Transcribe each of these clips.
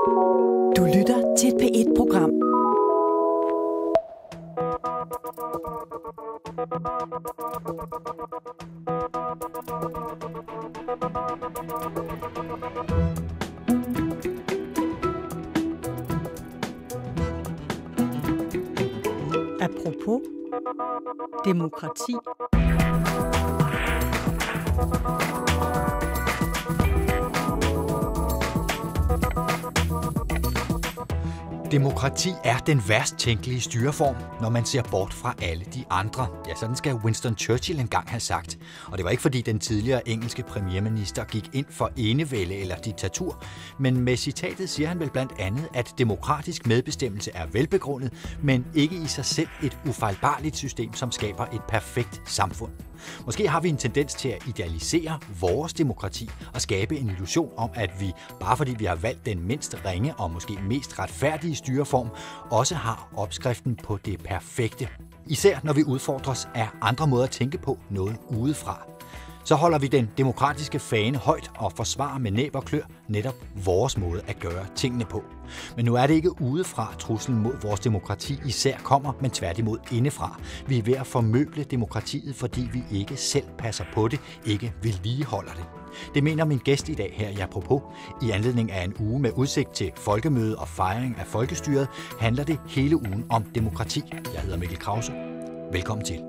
Du lytter til et P1-program. Apropos demokrati. Demokrati er den værst tænkelige styreform, når man ser bort fra alle de andre. Ja, sådan skal Winston Churchill engang have sagt. Og det var ikke fordi den tidligere engelske premierminister gik ind for enevælde eller diktatur, men med citatet siger han vel blandt andet, at demokratisk medbestemmelse er velbegrundet, men ikke i sig selv et ufejlbarligt system, som skaber et perfekt samfund. Måske har vi en tendens til at idealisere vores demokrati og skabe en illusion om, at vi, bare fordi vi har valgt den mindst ringe og måske mest retfærdige styreform, også har opskriften på det perfekte. Især når vi udfordres af andre måder at tænke på noget udefra. Så holder vi den demokratiske fane højt og forsvarer med næb og klør netop vores måde at gøre tingene på. Men nu er det ikke udefra, truslen mod vores demokrati især kommer, men tværtimod indefra. Vi er ved at formøble demokratiet, fordi vi ikke selv passer på det, ikke vedligeholder det. Det mener min gæst i dag her i Apropos. I anledning af en uge med udsigt til folkemøde og fejring af folkestyret, handler det hele ugen om demokrati. Jeg hedder Mikkel Krause. Velkommen til.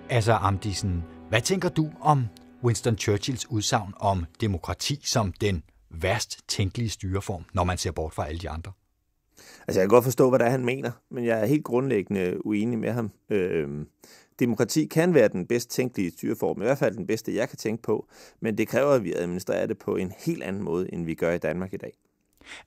Altså Amdisen, hvad tænker du om Winston Churchills udsagn om demokrati som den værst tænkelige styreform, når man ser bort fra alle de andre? Altså jeg kan godt forstå, hvad det er, han mener, men jeg er helt grundlæggende uenig med ham. Demokrati kan være den bedst tænkelige styreform, i hvert fald den bedste, jeg kan tænke på, men det kræver, at vi administrerer det på en helt anden måde, end vi gør i Danmark i dag.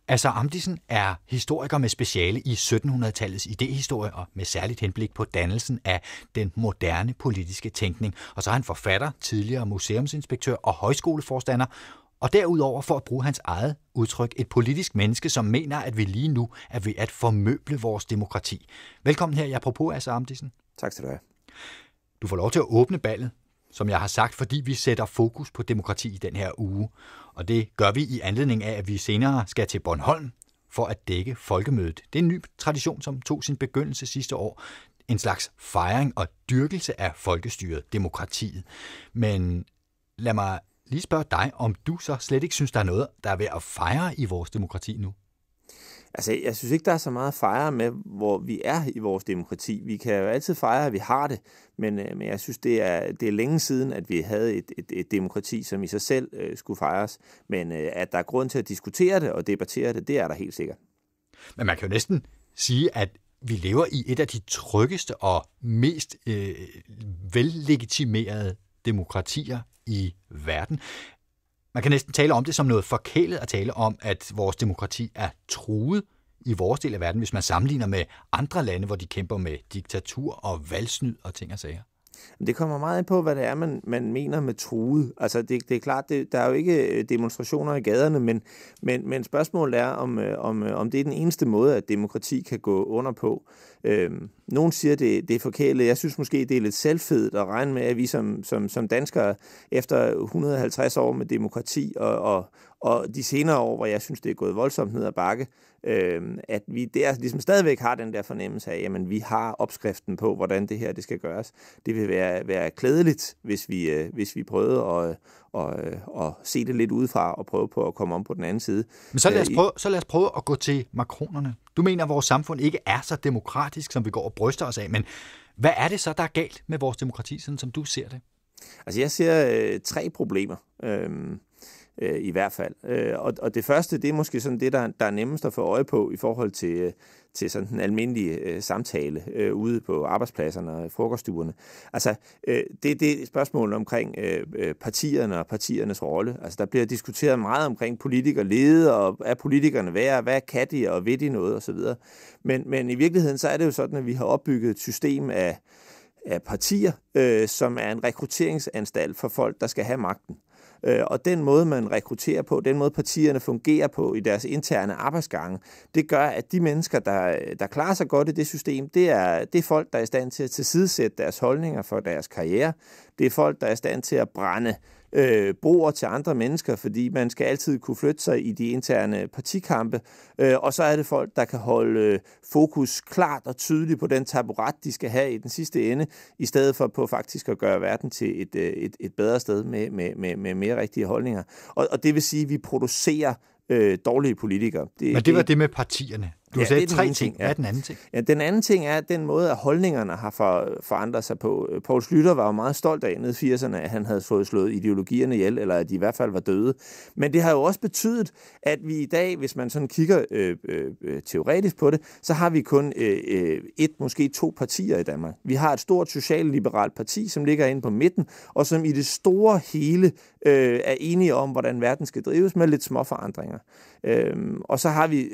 Altså Amdisen er historiker med speciale i 1700-tallets idehistorie og med særligt henblik på dannelsen af den moderne politiske tænkning. Og så er han forfatter, tidligere museumsinspektør og højskoleforstander, og derudover, for at bruge hans eget udtryk, et politisk menneske, som mener, at vi lige nu er ved at formøble vores demokrati. Velkommen her i Apropos, altså Amdisen. Tak skal du have. Du får lov til at åbne ballet, som jeg har sagt, fordi vi sætter fokus på demokrati i den her uge. Og det gør vi i anledning af, at vi senere skal til Bornholm for at dække folkemødet. Det er en ny tradition, som tog sin begyndelse sidste år. En slags fejring og dyrkelse af folkestyret, demokratiet. Men lad mig lige spørge dig, om du så slet ikke synes, der er noget, der er ved at fejre i vores demokrati nu? Altså, jeg synes ikke, der er så meget at fejre med, hvor vi er i vores demokrati. Vi kan jo altid fejre, at vi har det, men jeg synes, det er længe siden, at vi havde et demokrati, som i sig selv skulle fejres. Men at der er grund til at diskutere det og debattere det, det er der helt sikkert. Men man kan jo næsten sige, at vi lever i et af de tryggeste og mest vellegitimerede demokratier i verden. Man kan næsten tale om det som noget forkælet at tale om, at vores demokrati er truet i vores del af verden, hvis man sammenligner med andre lande, hvor de kæmper med diktatur og valgsnyd og ting og sager. Det kommer meget ind på, hvad det er, man mener med truet. Altså, det er klart, der er jo ikke demonstrationer i gaderne, men spørgsmålet er, om det er den eneste måde, at demokrati kan gå under på. Nogen siger, det er forkælet. Jeg synes måske, det er lidt selvfedt at regne med, at vi som danskere efter 150 år med demokrati og de senere år, hvor jeg synes, det er gået voldsomt ned ad bakke, at vi der ligesom stadigvæk har den der fornemmelse af, jamen vi har opskriften på, hvordan det her det skal gøres. Det vil være klædeligt, hvis vi prøvede at se det lidt udefra og prøve på at komme om på den anden side. Men så lad os prøve at gå til makronerne. Du mener, at vores samfund ikke er så demokratisk, som vi går og bryster os af, men hvad er det så, der er galt med vores demokrati, sådan som du ser det? Altså jeg ser 3 problemer. I hvert fald. Og det første, det er måske sådan det, der er nemmest at få øje på i forhold til sådan den almindelige samtale ude på arbejdspladserne og frokoststuerne. Altså, det er spørgsmålet omkring partierne og partiernes rolle. Altså, der bliver diskuteret meget omkring politikerlede, og er politikerne værd, hvad kan de, og ved de noget, osv. Men i virkeligheden, så er det jo sådan, at vi har opbygget et system af partier, som er en rekrutteringsanstalt for folk, der skal have magten. Og den måde, man rekrutterer på, den måde partierne fungerer på i deres interne arbejdsgange, det gør, at de mennesker, der klarer sig godt i det system, det er folk, der er i stand til at tilsidesætte deres holdninger for deres karriere. Det er folk, der er i stand til at brænde broer til andre mennesker, fordi man skal altid kunne flytte sig i de interne partikampe, og så er det folk, der kan holde fokus klart og tydeligt på den taburet, de skal have i den sidste ende, i stedet for på faktisk at gøre verden til et bedre sted med mere rigtige holdninger. Og det vil sige, at vi producerer dårlige politikere. Men det var det med partierne. Du sagde 3 ting. Hvad er den anden ting? Ja, den anden ting er den måde, at holdningerne har forandret sig på. Poul Schlüter var jo meget stolt af nede i 80'erne, at han havde fået slået ideologierne ihjel, eller at de i hvert fald var døde. Men det har jo også betydet, at vi i dag, hvis man sådan kigger teoretisk på det, så har vi kun måske 2 partier i Danmark. Vi har et stort socialliberalt parti, som ligger inde på midten, og som i det store hele er enige om, hvordan verden skal drives med lidt små forandringer. Og så har vi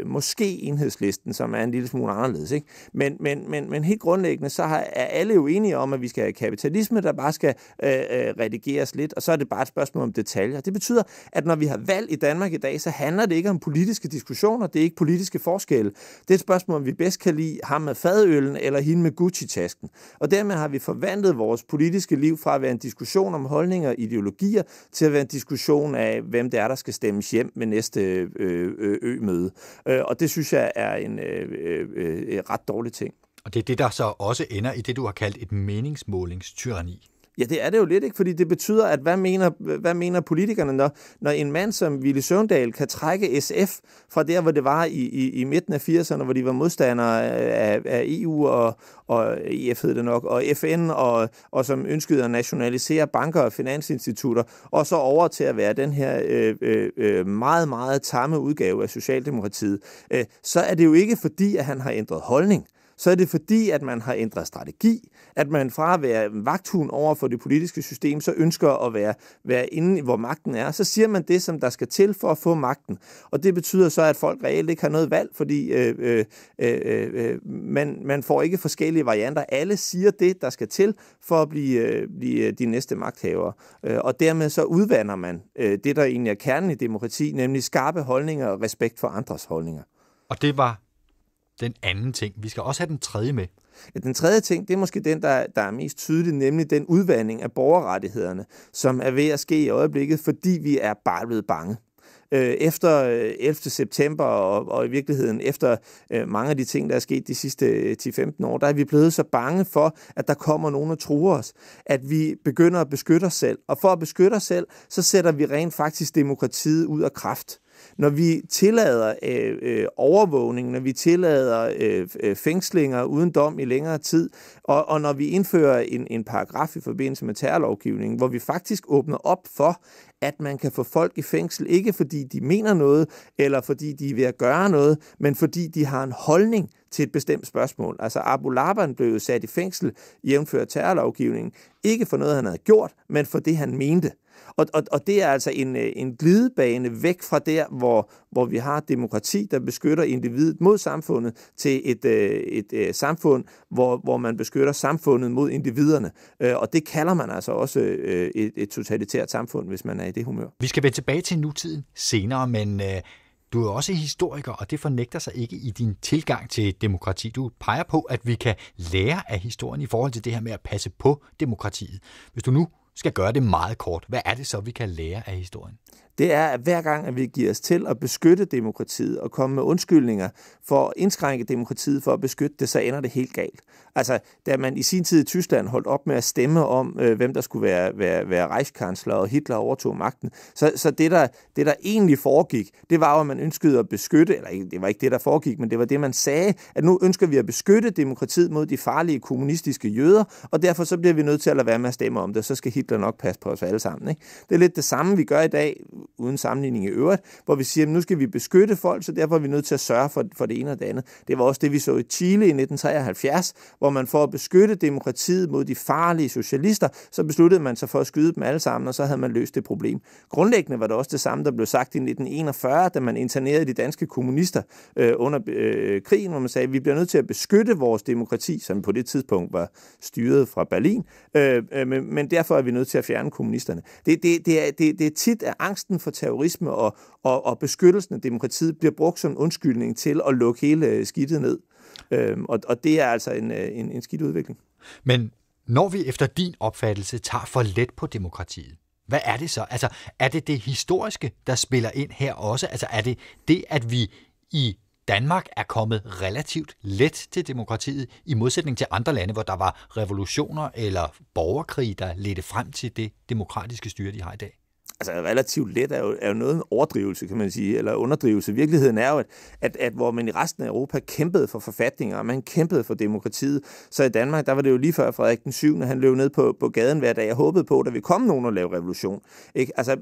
måske Enhedslisten, som er en lille smule anderledes, ikke? Men helt grundlæggende, så er alle jo enige om, at vi skal have kapitalisme, der bare skal redigeres lidt, og så er det bare et spørgsmål om detaljer. Det betyder, at når vi har valg i Danmark i dag, så handler det ikke om politiske diskussioner, det er ikke politiske forskelle. Det er et spørgsmål, om vi bedst kan lide ham med fadøllen eller hende med Gucci-tasken. Og dermed har vi forvandlet vores politiske liv fra at være en diskussion om holdninger og ideologier, til at være en diskussion af, hvem det er, der skal stemmes hjem med næste ø-møde. Og det synes jeg er en ret dårlig ting. Og det er det, der så også ender i det, du har kaldt et meningsmålingstyranni. Ja, det er det jo lidt, ikke? Fordi det betyder, at hvad mener politikerne, når en mand som Villy Søvndal kan trække SF fra der, hvor det var i midten af 80'erne, hvor de var modstandere af EU og EF hed det nok, og FN, og som ønskede at nationalisere banker og finansinstitutter, og så over til at være den her meget, meget tamme udgave af Socialdemokratiet, så er det jo ikke fordi, at han har ændret holdning. Så er det fordi, at man har ændret strategi, at man fra at være vagthund over for det politiske system, så ønsker at være inde, hvor magten er. Så siger man det, som der skal til for at få magten. Og det betyder så, at folk reelt ikke har noget valg, fordi man får ikke forskellige varianter. Alle siger det, der skal til for at blive de næste magthavere. Og dermed så udvander man det, der egentlig er kernen i demokrati, nemlig skarpe holdninger og respekt for andres holdninger. Og det var den anden ting. Vi skal også have den tredje med. Ja, den tredje ting, det er måske den, der er mest tydelig, nemlig den udvandring af borgerrettighederne, som er ved at ske i øjeblikket, fordi vi er bare blevet bange. Efter 11. september og i virkeligheden efter mange af de ting, der er sket de sidste 10-15 år, der er vi blevet så bange for, at der kommer nogen og truer os, at vi begynder at beskytte os selv. Og for at beskytte os selv, så sætter vi rent faktisk demokratiet ud af kraft. Når vi tillader overvågning, når vi tillader fængslinger uden dom i længere tid, og når vi indfører en paragraf i forbindelse med terrorlovgivningen, hvor vi faktisk åbner op for, at man kan få folk i fængsel, ikke fordi de mener noget, eller fordi de er ved at gøre noget, men fordi de har en holdning til et bestemt spørgsmål. Altså Abu Laban blev jo sat i fængsel, jævnfør terrorlovgivningen, ikke for noget, han havde gjort, men for det, han mente. Og det er altså en glidebane væk fra der, hvor vi har demokrati, der beskytter individet mod samfundet, til et samfund, hvor man beskytter samfundet mod individerne. Og det kalder man altså også et totalitært samfund, hvis man er i det humør. Vi skal vende tilbage til nutiden senere, men du er også historiker, og det fornægter sig ikke i din tilgang til demokrati. Du peger på, at vi kan lære af historien i forhold til det her med at passe på demokratiet. Hvis du nu skal gøre det meget kort, hvad er det så, vi kan lære af historien? Det er, at hver gang, at vi giver os til at beskytte demokratiet og komme med undskyldninger for at indskrænke demokratiet, for at beskytte det, så ender det helt galt. Altså, da man i sin tid i Tyskland holdt op med at stemme om, hvem der skulle være Reichskansler, og Hitler overtog magten, så det der egentlig foregik, det var jo, at man ønskede at beskytte, eller det var ikke det, der foregik, men det var det, man sagde, at nu ønsker vi at beskytte demokratiet mod de farlige kommunistiske jøder, og derfor så bliver vi nødt til at lade være med at stemme om det, så skal Hitler nok passe på os alle sammen. Ikke? Det er lidt det samme, vi gør i dag, uden sammenligning i øvrigt, hvor vi siger, at nu skal vi beskytte folk, så derfor er vi nødt til at sørge for det ene og det andet. Det var også det, vi så i Chile i 1973, hvor man for at beskytte demokratiet mod de farlige socialister, så besluttede man sig for at skyde dem alle sammen, og så havde man løst det problem. Grundlæggende var det også det samme, der blev sagt i 1941, da man internerede de danske kommunister under krigen, hvor man sagde, at vi bliver nødt til at beskytte vores demokrati, som på det tidspunkt var styret fra Berlin, men derfor er vi nødt til at fjerne kommunisterne. Det er tit, at angsten for terrorisme og beskyttelsen af demokratiet bliver brugt som undskyldning til at lukke hele skidtet ned. Og det er altså en skidt udvikling. Men når vi efter din opfattelse tager for let på demokratiet, hvad er det så? Altså, er det historiske, der spiller ind her også? Altså, er det, at vi i Danmark er kommet relativt let til demokratiet, i modsætning til andre lande, hvor der var revolutioner eller borgerkrig, der ledte frem til det demokratiske styre, de har i dag? Altså relativt let er jo noget en overdrivelse, kan man sige, eller underdrivelse. Virkeligheden er jo, at hvor man i resten af Europa kæmpede for forfatninger, og man kæmpede for demokratiet, så i Danmark, der var det jo lige før Frederik den 7., han løb ned på gaden hver dag. Jeg håbede på, at der ville komme nogen og lave revolution. Ikke? Altså,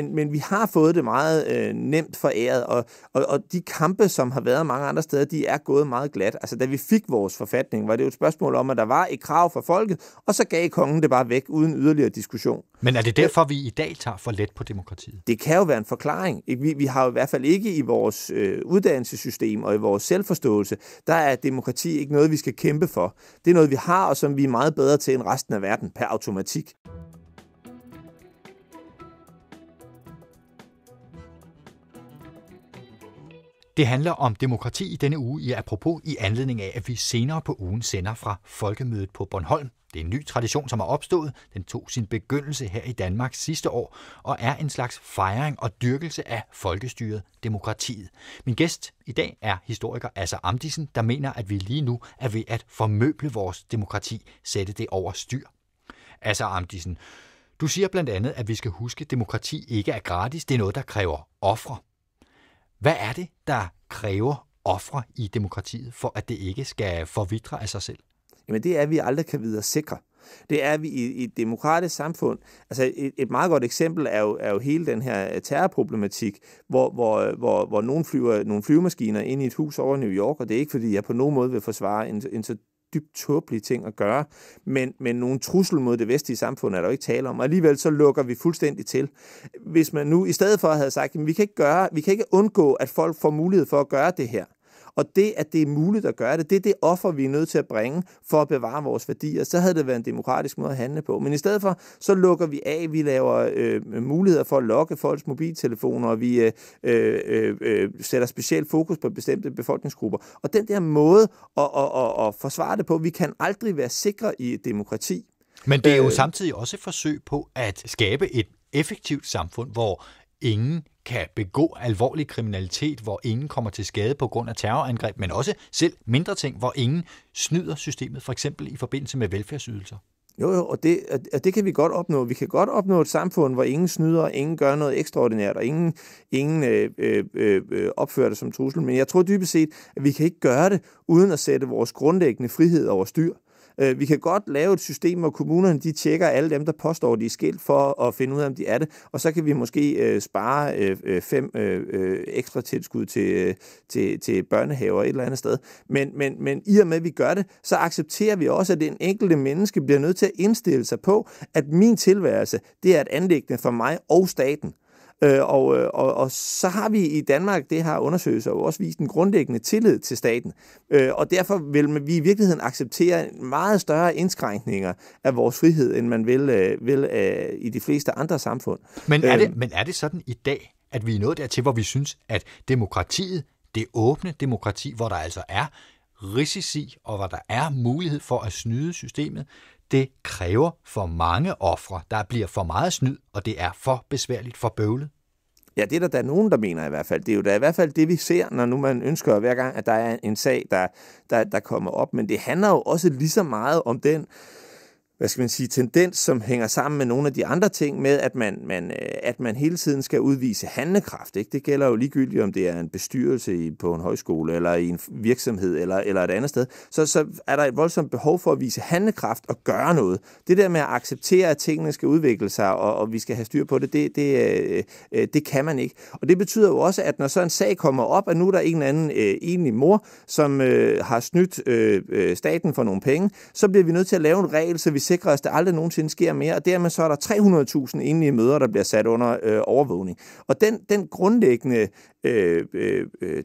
men vi har fået det meget nemt foræret, og de kampe, som har været mange andre steder, de er gået meget glat. Altså, da vi fik vores forfatning, var det jo et spørgsmål om, at der var et krav fra folket, og så gav kongen det bare væk, uden yderligere diskussion. Men er det derfor, vi i dag tager for let på demokratiet? Det kan jo være en forklaring. Vi har jo i hvert fald ikke i vores uddannelsessystem og i vores selvforståelse, der er demokrati ikke noget, vi skal kæmpe for. Det er noget, vi har, og som vi er meget bedre til end resten af verden per automatik. Det handler om demokrati i denne uge i Apropos i anledning af, at vi senere på ugen sender fra Folkemødet på Bornholm. Det er en ny tradition, som er opstået. Den tog sin begyndelse her i Danmark sidste år og er en slags fejring og dyrkelse af folkestyret, demokratiet. Min gæst i dag er historiker Asser Amdisen, der mener, at vi lige nu er ved at formøble vores demokrati, sætte det over styr. Asser Amdisen, du siger blandt andet, at vi skal huske, at demokrati ikke er gratis. Det er noget, der kræver ofre. Hvad er det, der kræver ofre i demokratiet, for at det ikke skal forvitre af sig selv? Jamen det er, at vi aldrig kan vide os sikre. Det er, at vi i et demokratisk samfund, altså et meget godt eksempel er jo hele den her terrorproblematik, hvor nogen flyver nogle flyvemaskiner ind i et hus over New York, og det er ikke, fordi jeg på nogen måde vil forsvare en så dybt tåbelige ting at gøre, men nogen trussel mod det vestlige samfund er der jo ikke tale om, og alligevel så lukker vi fuldstændig til. Hvis man nu i stedet for havde sagt, at vi kan ikke undgå, at folk får mulighed for at gøre det her, og det, at det er muligt at gøre det, det er det offer, vi er nødt til at bringe for at bevare vores værdier. Så havde det været en demokratisk måde at handle på. Men i stedet for, så lukker vi af, vi laver muligheder for at lokke folks mobiltelefoner, og vi sætter specielt fokus på bestemte befolkningsgrupper. Og den der måde at forsvare det på, vi kan aldrig være sikre i et demokrati. Men det er jo samtidig også et forsøg på at skabe et effektivt samfund, hvor ingen kan begå alvorlig kriminalitet, hvor ingen kommer til skade på grund af terrorangreb, men også selv mindre ting, hvor ingen snyder systemet, for eksempel i forbindelse med velfærdsydelser. Jo, og det kan vi godt opnå. Vi kan godt opnå et samfund, hvor ingen snyder, ingen gør noget ekstraordinært, og ingen opfører det som trussel. Men jeg tror dybest set, at vi kan ikke gøre det, uden at sætte vores grundlæggende frihed over styr. Vi kan godt lave et system, hvor kommunerne de tjekker alle dem, der påstår, de er skilt for at finde ud af, om de er det. Og så kan vi måske spare 5 ekstra tilskud til børnehaver et eller andet sted. Men i og med, at vi gør det, så accepterer vi også, at den enkelte menneske bliver nødt til at indstille sig på, at min tilværelse, det er et anliggende for mig og staten. Og så har vi i Danmark, det har undersøgelser jo også vist en grundlæggende tillid til staten. Og derfor vil vi i virkeligheden acceptere meget større indskrænkninger af vores frihed, end man vil i de fleste andre samfund. Men er det sådan i dag, at vi er nået dertil, hvor vi synes, at demokratiet, det åbne demokrati, hvor der altså er risici, og hvor der er mulighed for at snyde systemet, det kræver for mange ofre. Der bliver for meget snyd, og det er for besværligt, for bøvlet. Ja, det er der nogen, der mener i hvert fald. Det er jo da i hvert fald det, vi ser, når nu man ønsker hver gang, at der er en sag, der kommer op. Men det handler jo også lige så meget om den tendens, som hænger sammen med nogle af de andre ting med, at man hele tiden skal udvise handlekraft. Ikke? Det gælder jo ligegyldigt, om det er en bestyrelse på en højskole, eller i en virksomhed, eller et andet sted. Så er der et voldsomt behov for at vise handlekraft og gøre noget. Det der med at acceptere, at tingene skal udvikle sig, og vi skal have styr på det, det kan man ikke. Og det betyder jo også, at når så en sag kommer op, at nu er der en eller anden enlig mor, som har snydt staten for nogle penge, så bliver vi nødt til at lave en regel, så vi sikrer os, at det aldrig nogensinde sker mere, og dermed så er der 300.000 enlige mødre, der bliver sat under overvågning. Og den grundlæggende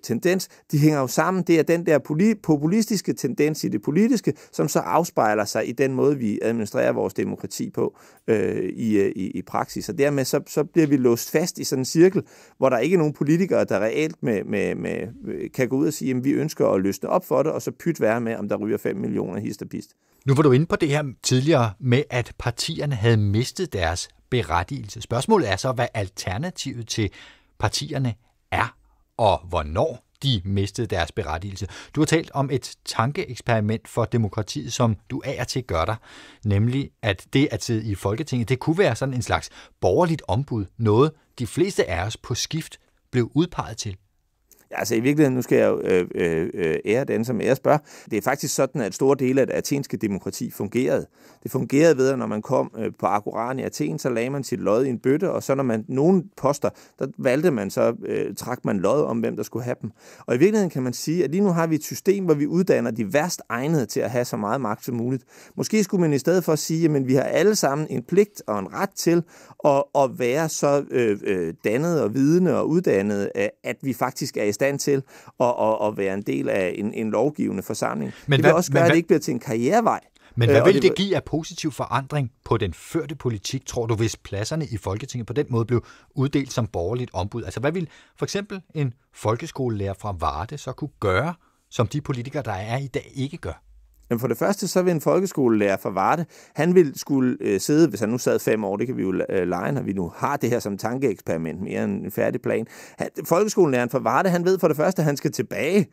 tendens, de hænger jo sammen, det er den der populistiske tendens i det politiske, som så afspejler sig i den måde, vi administrerer vores demokrati på i praksis. Og dermed så bliver vi låst fast i sådan en cirkel, hvor der ikke er nogen politikere, der reelt kan gå ud og sige, at vi ønsker at løsne op for det, og så pyt være med, om der ryger 5 millioner hist og pist. Nu var du inde på det her tidligere med, at partierne havde mistet deres berettigelse. Spørgsmålet er så, hvad alternativet til partierne er, og hvornår de mistede deres berettigelse. Du har talt om et tankeeksperiment for demokratiet, som du af og til gør dig, nemlig at det at sidde i Folketinget, det kunne være sådan en slags borgerligt ombud, noget de fleste af os på skift blev udpeget til. Altså i virkeligheden, nu skal jeg jo ære den, som ære spørger. Det er faktisk sådan, at store dele af det athenske demokrati fungerede. Det fungerede ved, at når man kom på Agoraen i Athen, så lagde man sit lod i en bøtte, og så når man nogle poster, der valgte man så, trak man lod om, hvem der skulle have dem. Og i virkeligheden kan man sige, at lige nu har vi et system, hvor vi uddanner de værst egnede til at have så meget magt som muligt. Måske skulle man i stedet for sige, at vi har alle sammen en pligt og en ret til at være så dannede og vidende og uddannede, at vi faktisk er i stand til at være en del af en lovgivende forsamling. Men det vil også gøre, at det ikke bliver til en karrierevej. Men hvad vil det give af positiv forandring på den førte politik, tror du, hvis pladserne i Folketinget på den måde blev uddelt som borgerligt ombud? Altså hvad vil for eksempel en folkeskolelærer fra Varde så kunne gøre, som de politikere, der er i dag, ikke gør? Men for det første, så vil en folkeskolelærer fra Varde, han vil skulle sidde, hvis han nu sad 5 år, det kan vi jo lege, når vi nu har det her som tankeeksperiment, mere end en færdig plan. Folkeskolelæreren fra Varde, han ved for det første, at han skal tilbage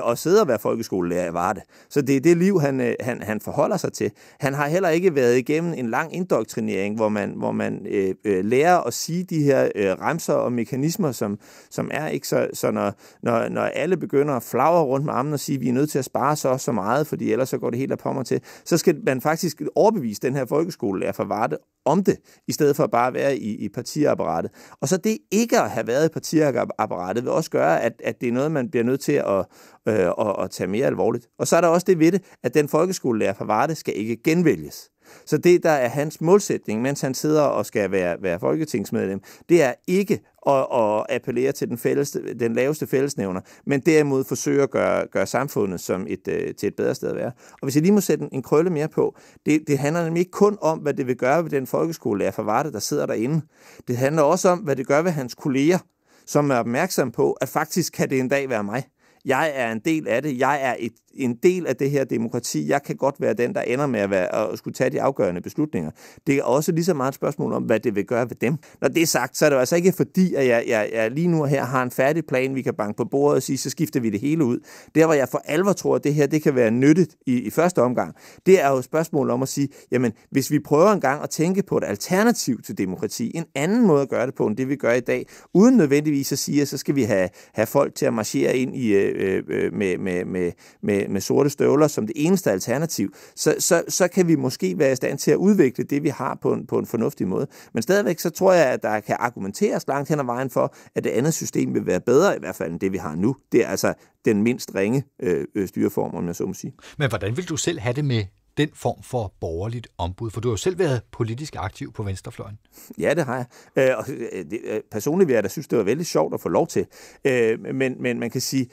og sidde og være folkeskolelærer i Varde. Så det er det liv, han forholder sig til. Han har heller ikke været igennem en lang indoktrinering, hvor man lærer at sige de her remser og mekanismer, som er ikke så når alle begynder at flagre rundt med armen og sige, at vi er nødt til at spare så meget, fordi ellers så går det helt af pommer til, så skal man faktisk overbevise den her folkeskolelærer fra Varde om det, i stedet for bare at være i partiapparatet. Og så det ikke at have været i partiapparatet vil også gøre, at det er noget, man bliver nødt til at tage mere alvorligt. Og så er der også det ved det, at den folkeskolelærer fra Varde skal ikke genvælges. Så det, der er hans målsætning, mens han sidder og skal være folketingsmedlem, det er ikke at appellere til den laveste fællesnævner, men derimod forsøge at gøre samfundet som til et bedre sted at være. Og hvis jeg lige må sætte en krølle mere på, det handler nemlig ikke kun om, hvad det vil gøre ved den folkeskolelærer fra Varde, der sidder derinde. Det handler også om, hvad det gør ved hans kolleger, som er opmærksom på, at faktisk kan det en dag være mig. Jeg er en del af det. Jeg er en del af det her demokrati. Jeg kan godt være den, der ender med at skulle tage de afgørende beslutninger. Det er også lige så meget et spørgsmål om, hvad det vil gøre ved dem. Når det er sagt, så er det altså ikke fordi, at jeg lige nu her har en færdig plan, vi kan banke på bordet og sige, så skifter vi det hele ud. Der, hvor jeg for alvor tror, at det her det kan være nyttigt i første omgang, det er jo et spørgsmål om at sige, jamen, hvis vi prøver en gang at tænke på et alternativ til demokrati, en anden måde at gøre det på, end det vi gør i dag, uden nødvendigvis at sige, at så skal vi have folk til at marchere ind i med sorte støvler som det eneste alternativ, så kan vi måske være i stand til at udvikle det, vi har på en fornuftig måde. Men stadigvæk så tror jeg, at der kan argumenteres langt hen ad vejen for, at det andet system vil være bedre, i hvert fald end det, vi har nu. Det er altså den mindst ringe styreform, om jeg så må sige. Men hvordan vil du selv have det med den form for borgerligt ombud? For du har jo selv været politisk aktiv på venstrefløjen. Ja, det har jeg. Og personligt vil jeg da synes, det var vældig sjovt at få lov til. Men man kan sige,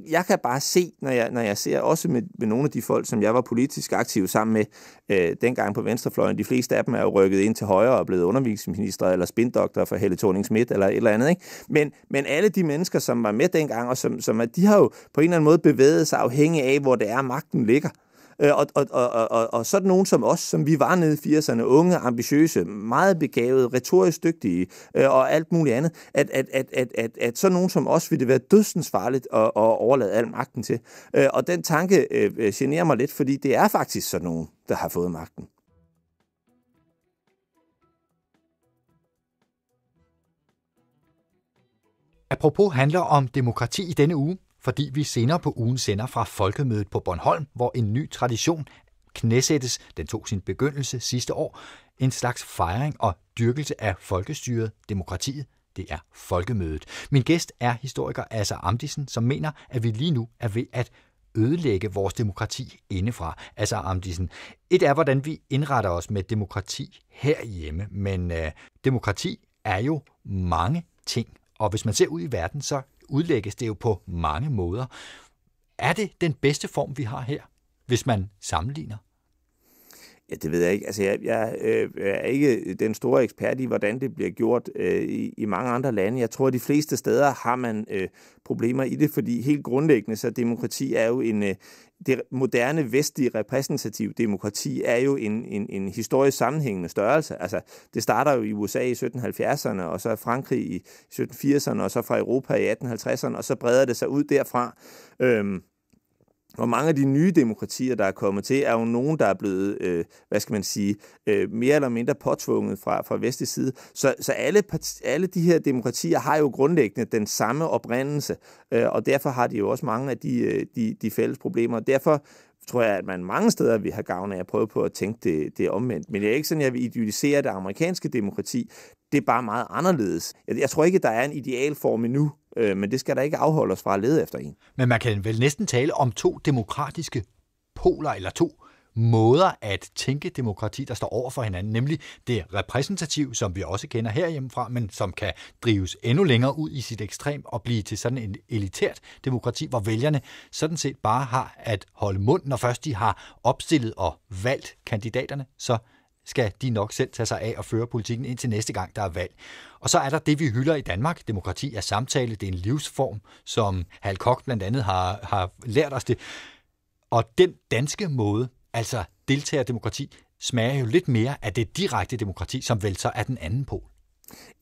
jeg kan bare se, når jeg ser også med nogle af de folk, som jeg var politisk aktiv sammen med dengang på venstrefløjen, de fleste af dem er jo rykket ind til højre og blevet undervisningsminister eller spindoktor for Helle Thorning-Schmidt eller et eller andet. Ikke? Men alle de mennesker, som var med dengang, og de har jo på en eller anden måde bevæget sig afhængig af, hvor det er, magten ligger. Og sådan nogen som os, som vi var nede i 80'erne, unge, ambitiøse, meget begavede, retorisk dygtige og alt muligt andet, at sådan nogen som os ville det være dødsensfarligt at overlade al magten til. Og den tanke generer mig lidt, fordi det er faktisk sådan nogen, der har fået magten. Apropos handler om demokrati i denne uge, fordi vi senere på ugen sender fra Folkemødet på Bornholm, hvor en ny tradition knæsættes. Den tog sin begyndelse sidste år. En slags fejring og dyrkelse af folkestyret, demokratiet. Det er Folkemødet. Min gæst er historiker Asser Amdisen, som mener, at vi lige nu er ved at ødelægge vores demokrati indefra. Asser Amdisen, et er, hvordan vi indretter os med demokrati herhjemme, men demokrati er jo mange ting. Og hvis man ser ud i verden, så udlægges det jo på mange måder. Er det den bedste form, vi har her, hvis man sammenligner? Ja, det ved jeg ikke. Altså, jeg er ikke den store ekspert i, hvordan det bliver gjort i mange andre lande. Jeg tror, at de fleste steder har man problemer i det, fordi helt grundlæggende, så demokrati er jo det moderne vestlige repræsentative demokrati er jo en historisk sammenhængende størrelse. Altså, det starter jo i USA i 1770'erne, og så Frankrig i 1780'erne, og så fra Europa i 1850'erne, og så breder det sig ud derfra. Og mange af de nye demokratier, der er kommet til, er jo nogen, der er blevet, mere eller mindre påtvunget fra vestlig side. Så alle de her demokratier har jo grundlæggende den samme oprindelse, og derfor har de jo også mange af de fælles problemer. Derfor tror jeg, at man mange steder vil have gavn af at prøve på at tænke det omvendt. Men det er ikke sådan, at jeg vil idealisere det amerikanske demokrati. Det er bare meget anderledes. Jeg tror ikke, at der er en idealform endnu, men det skal der ikke afholde os fra at lede efter en. Men man kan vel næsten tale om to demokratiske poler, eller to måder at tænke demokrati, der står over for hinanden, nemlig det repræsentative, som vi også kender herhjemmefra, men som kan drives endnu længere ud i sit ekstrem og blive til sådan en elitært demokrati, hvor vælgerne sådan set bare har at holde mund, når først de har opstillet og valgt kandidaterne, så skal de nok selv tage sig af og føre politikken indtil næste gang, der er valg. Og så er der det, vi hylder i Danmark. Demokrati er samtale, det er en livsform, som Hal Koch blandt andet har lært os det. Og den danske måde, altså deltagerdemokrati, smager jo lidt mere af det direkte demokrati, som vel så er den anden pol.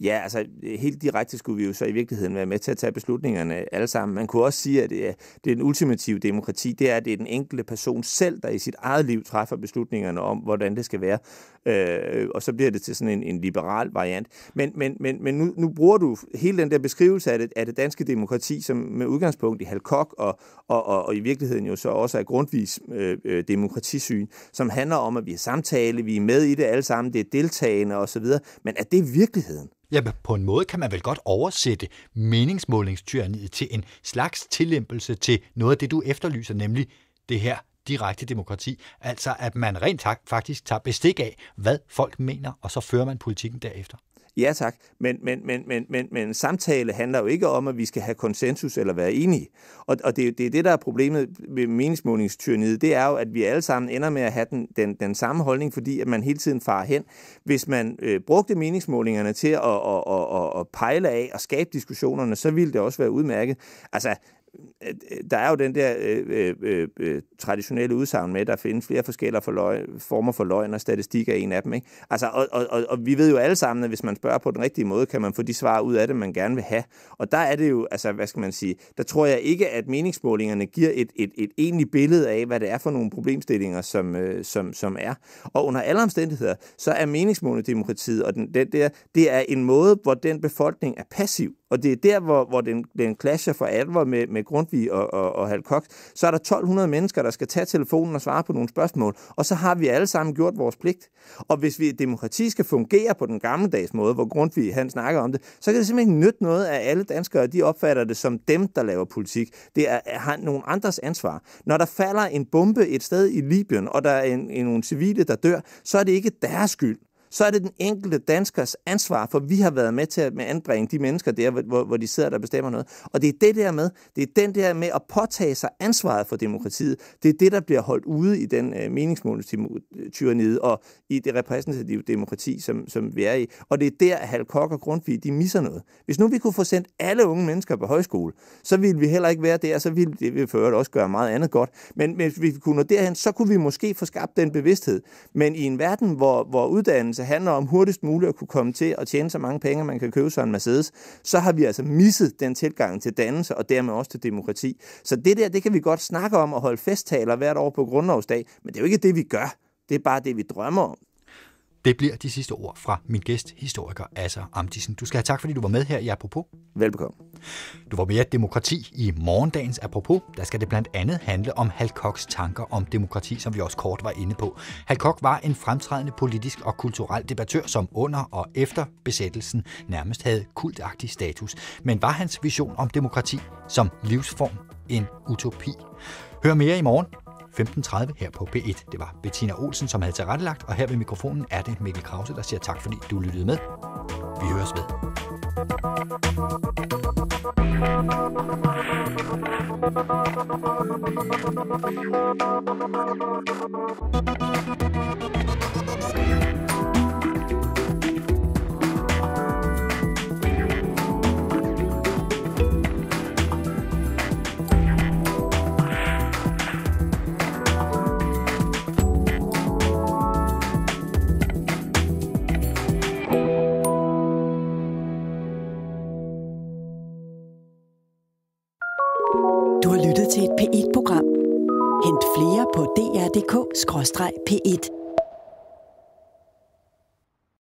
Ja, altså helt direkte skulle vi jo så i virkeligheden være med til at tage beslutningerne alle sammen. Man kunne også sige, at det er den ultimative demokrati, det er den enkelte person selv, der i sit eget liv træffer beslutningerne om, hvordan det skal være. Og så bliver det til sådan en liberal variant. Men nu bruger du hele den der beskrivelse af det danske demokrati som med udgangspunkt i Hal Koch og i virkeligheden jo så også af Grundtvigs demokratisyn, som handler om, at vi er samtale, vi er med i det alle sammen, det er deltagende osv. Men er det virkeligheden? Ja, på en måde kan man vel godt oversætte meningsmålingstyranniet til en slags tillempelse til noget af det, du efterlyser, nemlig det her direkte demokrati. Altså, at man rent faktisk tager bestik af, hvad folk mener, og så fører man politikken derefter. Ja tak, men samtale handler jo ikke om, at vi skal have konsensus eller være enige. Og det er det, der er problemet med meningsmålingstyranniet. Det er jo, at vi alle sammen ender med at have den samme holdning, fordi at man hele tiden farer hen. Hvis man brugte meningsmålingerne til at pejle af og skabe diskussionerne, så ville det også være udmærket. Altså, der er jo den der traditionelle udsagn med, at der findes flere forskellige former for løgn, og statistik er en af dem. Ikke? Altså, og vi ved jo alle sammen, at hvis man spørger på den rigtige måde, kan man få de svar ud af det, man gerne vil have. Og der er det jo, altså hvad skal man sige, der tror jeg ikke, at meningsmålingerne giver et egentligt billede af, hvad det er for nogle problemstillinger, som er. Og under alle omstændigheder, så er meningsmålingdemokratiet, og det er en måde, hvor den befolkning er passiv. Og det er der, hvor den clasher for alvor med Grundtvig og Hal Koch. Så er der 1200 mennesker, der skal tage telefonen og svare på nogle spørgsmål, og så har vi alle sammen gjort vores pligt. Og hvis demokrati skal fungere på den gammeldags måde, hvor Grundtvig han snakker om det, så kan det simpelthen ikke nytte noget af alle danskere, de opfatter det som dem, der laver politik. Det har nogle andres ansvar. Når der falder en bombe et sted i Libyen, og der er nogle civile, der dør, så er det ikke deres skyld. Så er det den enkelte danskers ansvar, for vi har været med til at anbringe de mennesker der, hvor de sidder der bestemmer noget. Og det er den der med at påtage sig ansvaret for demokratiet, det er det, der bliver holdt ude i den meningsmålingstyranniet og i det repræsentative demokrati, som vi er i. Og det er der, at Hal Koch og Grundtvig, de misser noget. Hvis nu vi kunne få sendt alle unge mennesker på højskole, så ville vi heller ikke være der, så ville det for øvrigt også gøre meget andet godt. Men hvis vi kunne nå derhen, så kunne vi måske få skabt den bevidsthed. Men i en verden, hvor uddannelse handler om hurtigst muligt at kunne komme til at tjene så mange penge, man kan købe sig en Mercedes, så har vi altså misset den tilgang til dannelse og dermed også til demokrati. Så det kan vi godt snakke om og holde festtaler hvert år på Grundlovsdag, men det er jo ikke det, vi gør. Det er bare det, vi drømmer om. Det bliver de sidste ord fra min gæst, historiker Asser Amdisen. Du skal have tak, fordi du var med her i Apropos. Velbekomme. Du var mere demokrati i morgendagens Apropos. Der skal det blandt andet handle om Hal Kochs tanker om demokrati, som vi også kort var inde på. Hal Koch var en fremtrædende politisk og kulturel debattør, som under og efter besættelsen nærmest havde kultagtig status. Men var hans vision om demokrati som livsform en utopi? Hør mere i morgen. 15:30 her på P1. Det var Bettina Olsen, som havde tilrettelagt, og her ved mikrofonen er det Mikkel Krause, der siger tak, fordi du lyttede med. Vi høres ved. Du har lyttet til et P1-program. Hent flere på dr.dk/P1.